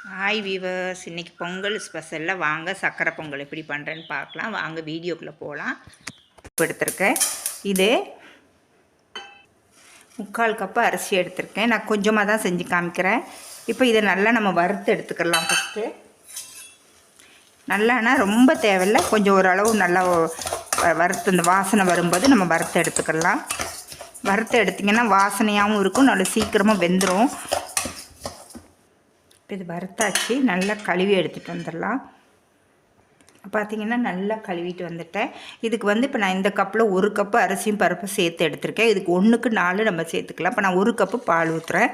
Hi viewers, இன்றைக்கி பொங்கல் ஸ்பெஷலில் வாங்க சக்கரை பொங்கல் எப்படி பண்ணுறேன்னு பார்க்கலாம். வாங்க வீடியோக்குள்ளே போகலாம். இப்போ எடுத்திருக்கேன், இது 3/4 கப்பு அரிசி எடுத்திருக்கேன். நான் கொஞ்சமாக தான் செஞ்சு காமிக்கிறேன். இப்போ இதை நல்லா நம்ம வறுத்து எடுத்துக்கலாம். ஃபஸ்ட்டு நல்லானா ரொம்ப தேவையில்லை, கொஞ்சம் ஓரளவு நல்லா வறுத்து இந்த வாசனை வரும்போது நம்ம வறுத்து எடுத்துக்கலாம். வறுத்து எடுத்திங்கன்னா வாசனையாகவும் இருக்கும், நல்லா சீக்கிரமாக வெந்துடும். இது வறுத்தாச்சு, நல்லா கழுவி எடுத்துகிட்டு வந்துடலாம். பார்த்திங்கன்னா நல்லா கழுவிட்டு வந்துட்டேன். இதுக்கு இப்போ நான் இந்த கப்பில் 1 கப்பு அரிசியும் பருப்பும் சேர்த்து எடுத்திருக்கேன். இதுக்கு 1க்கு 4 நம்ம சேர்த்துக்கலாம். இப்போ நான் 1 கப்பு பால் ஊற்றுறேன்.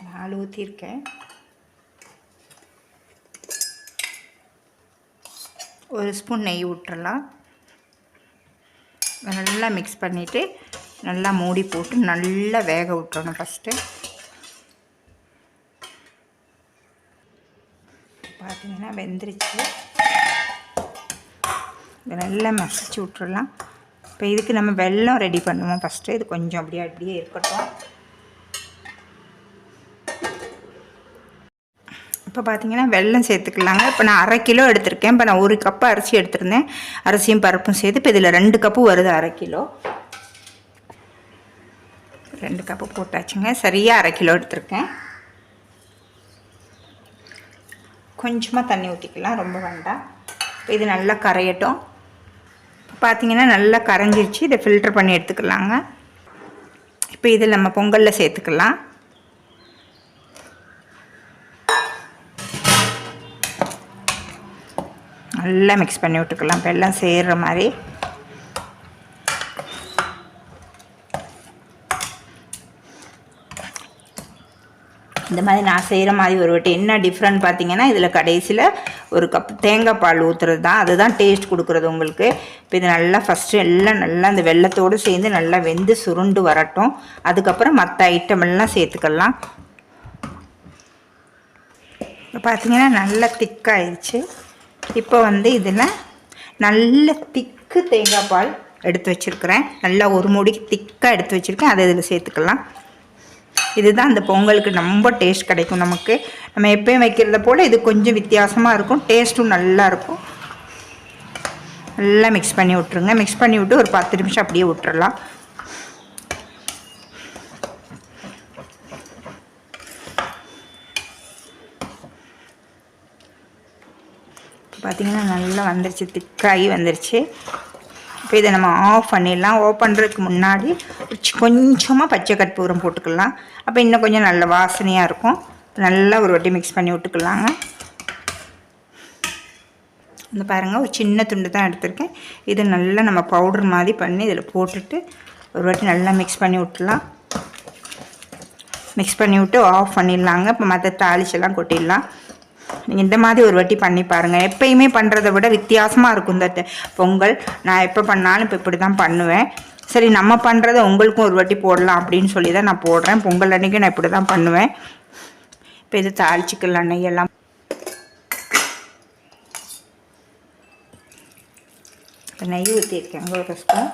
பால் ஊற்றிருக்கேன். 1 ஸ்பூன் நெய் விட்டுறலாம். நல்லா மிக்ஸ் பண்ணிவிட்டு நல்லா மூடி போட்டு நல்லா வேக விட்டுறணும். ஃபஸ்ட்டு பார்த்திங்கன்னா வெந்துருச்சு. இதை நல்லா மசிச்சு விட்டுறலாம். இப்போ இதுக்கு நம்ம வெல்லம் ரெடி பண்ணுவோம். ஃபஸ்ட்டு இது கொஞ்சம் அப்படியே இருக்கட்டும். இப்போ பார்த்திங்கன்னா வெல்லம் சேர்த்துக்கலாங்க. இப்போ நான் 1/2 கிலோ எடுத்திருக்கேன். இப்போ நான் 1 கப்பு அரிசி எடுத்திருந்தேன். அரிசியும் பருப்பும் சேர்த்து இப்போ இதில் 2 கப்பு வருது. 1/2 கிலோ 2 கப்பு போட்டாச்சுங்க. சரியாக 1/2 கிலோ எடுத்திருக்கேன். கொஞ்சமாக தண்ணி ஊற்றிக்கலாம், ரொம்ப வேண்டாம். இப்போ இது நல்லா கரையட்டும். பார்த்திங்கன்னா நல்லா கரைஞ்சிருச்சு. இதை ஃபில்டர் பண்ணி எடுத்துக்கலாங்க. இப்போ இதில் நம்ம பொங்கலில் சேர்த்துக்கலாம். நல்லா மிக்ஸ் பண்ணி விட்டுக்கலாம். இப்போ எல்லாம் சேர்கிற மாதிரி. இந்த மாதிரி நான் செய்கிற மாதிரி ஒரு வாட்டி என்ன டிஃப்ரெண்ட் பார்த்திங்கன்னா, இதில் கடைசியில் 1 கப் தேங்காய் பால் ஊற்றுறது தான். அதுதான் டேஸ்ட் கொடுக்குறது உங்களுக்கு. இப்போ இது நல்லா ஃபஸ்ட்டு எல்லாம் நல்லா இந்த வெல்லத்தோடு சேர்ந்து நல்லா வெந்து சுருண்டு வரட்டும். அதுக்கப்புறம் மற்ற ஐட்டம் எல்லாம் சேர்த்துக்கலாம். இப்போ பார்த்திங்கன்னா நல்லா திக்காயிடுச்சு. இப்போ இதில் நல்ல திக்கு தேங்காய் பால் எடுத்து வச்சுருக்கிறேன். நல்லா 1 மூடிக்கு திக்காக எடுத்து வச்சுருக்கேன். அதை இதில் சேர்த்துக்கலாம். இதுதான் அந்த பொங்கலுக்கு ரொம்ப டேஸ்ட் கிடைக்கும் நமக்கு. நம்ம எப்போயும் வைக்கிறத போல் இது கொஞ்சம் வித்தியாசமாக இருக்கும். டேஸ்ட்டும் நல்லாயிருக்கும். நல்லா மிக்ஸ் பண்ணி விட்ருங்க. மிக்ஸ் பண்ணி விட்டு ஒரு 10 நிமிஷம் அப்படியே விட்டுறலாம். பார்த்திங்கன்னா நல்லா வந்துருச்சு, திக்காகி வந்துருச்சு. இப்போ இதை நம்ம ஆஃப் பண்ணிடலாம். ஆஃப் பண்ணுறதுக்கு முன்னாடி கொஞ்சமாக பச்சை கற்பூரம் போட்டுக்கலாம். அப்போ இன்னும் கொஞ்சம் நல்ல வாசனையாக இருக்கும். நல்லா ஒரு வாட்டி மிக்ஸ் பண்ணி விட்டுக்கலாங்க. இந்த பாருங்கள், ஒரு சின்ன துண்டு தான் எடுத்திருக்கேன். இது நல்லா நம்ம பவுடர் மாதிரி பண்ணி இதில் போட்டுட்டு ஒரு வாட்டி நல்லா மிக்ஸ் பண்ணி விட்டுலாம். மிக்ஸ் பண்ணி விட்டு ஆஃப் பண்ணிடலாங்க. இப்போ மற்ற தாளிச்செல்லாம் கொட்டிடலாம். நீங்கள் இந்த மாதிரி ஒரு வாட்டி பண்ணி பாருங்கள். எப்பயுமே பண்ணுறதை விட வித்தியாசமாக இருக்கும் இந்த பொங்கல். நான் எப்போ பண்ணாலும் இப்போ இப்படி தான் பண்ணுவேன். சரி, நம்ம பண்ணுறதை உங்களுக்கும் ஒரு வாட்டி போடலாம் அப்படின்னு சொல்லி தான் நான் போடுறேன். பொங்கல் அன்றைக்கி நான் இப்படி தான் பண்ணுவேன். இப்போ இது தாளிச்சிக்கலாம். நெய்யெல்லாம் இப்போ நெய் ஊற்றிருக்கேங்க 1 ஸ்பூன்.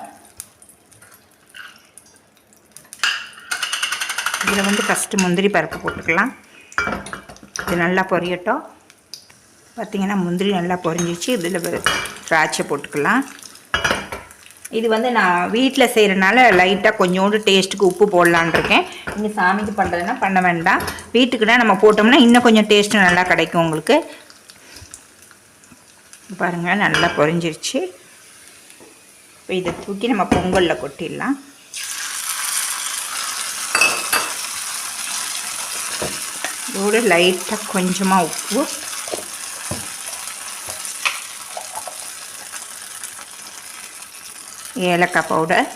இதில் ஃபஸ்ட்டு முந்திரி பருப்பு போட்டுக்கலாம். இது நல்லா பொரியட்டும். பார்த்திங்கன்னா முந்திரி நல்லா பொரிஞ்சிச்சு. இதில் திராட்சை போட்டுக்கலாம். இது நான் வீட்டில் செய்கிறனால லைட்டாக கொஞ்சோண்டு டேஸ்ட்டுக்கு உப்பு போடலான் இருக்கேன். நீங்கள் சாமிக்கு பண்ணுறதுனா பண்ண வேண்டாம். வீட்டுக்குனா நம்ம போட்டோம்னா இன்னும் கொஞ்சம் டேஸ்ட்டு நல்லா கிடைக்கும் உங்களுக்கு. பாருங்கள் நல்லா பொரிஞ்சிருச்சு. இப்போ இதை தூக்கி நம்ம பொங்கலில் கொட்டிடலாம். இதோடு லைட்டாக கொஞ்சமாக உப்பு, ஏலக்காய் பவுடர்,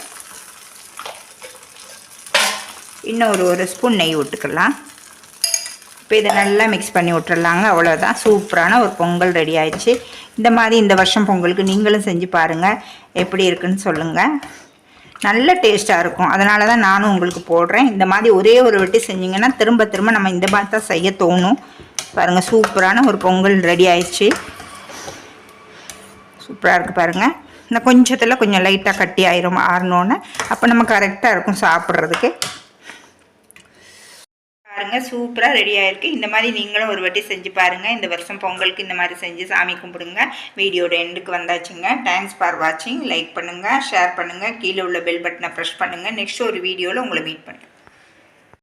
இன்னும் ஒரு ஸ்பூன் நெய் விட்டுக்கலாம். இப்போ இதை நல்லா மிக்ஸ் பண்ணி விட்டுறலாங்க. அவ்வளோதான், சூப்பரான ஒரு பொங்கல் ரெடி ஆயிடுச்சு. இந்த மாதிரி இந்த வருஷம் பொங்கலுக்கு நீங்களும் செஞ்சு பாருங்கள், எப்படி இருக்குன்னு சொல்லுங்கள். நல்ல டேஸ்ட்டாக இருக்கும். அதனால தான் நானும் உங்களுக்கு போடுறேன். இந்த மாதிரி ஒரே ஒரு வாட்டி செஞ்சிங்கன்னா திரும்ப திரும்ப நம்ம இந்த மாதிரி தான் செய்ய தோணும். பாருங்கள், சூப்பரான ஒரு பொங்கல் ரெடி ஆயிடுச்சு. சூப்பராக இருக்குது பாருங்கள். இந்த கொஞ்சத்தில் கொஞ்சம் லைட்டாக கட்டி ஆயிரும் ஆறினோன்னே. அப்போ நம்ம கரெக்டாக இருக்கும் சாப்பிட்றதுக்கு. பாருங்கள் சூப்பராக ரெடி ஆகிருக்கு. இந்த மாதிரி நீங்களும் ஒரு வாட்டி செஞ்சு பாருங்கள். இந்த வருஷம் பொங்கலுக்கு இந்த மாதிரி செஞ்சு சாமி கும்பிடுங்க. வீடியோட எண்டுக்கு வந்தாச்சுங்க. தேங்க்ஸ் ஃபார் வாட்சிங். லைக் பண்ணுங்கள், ஷேர் பண்ணுங்கள், கீழே உள்ள பெல் பட்டனை ப்ரெஸ் பண்ணுங்கள். நெக்ஸ்ட் ஒரு வீடியோவில் உங்களை மீட் பண்ணுறேன்.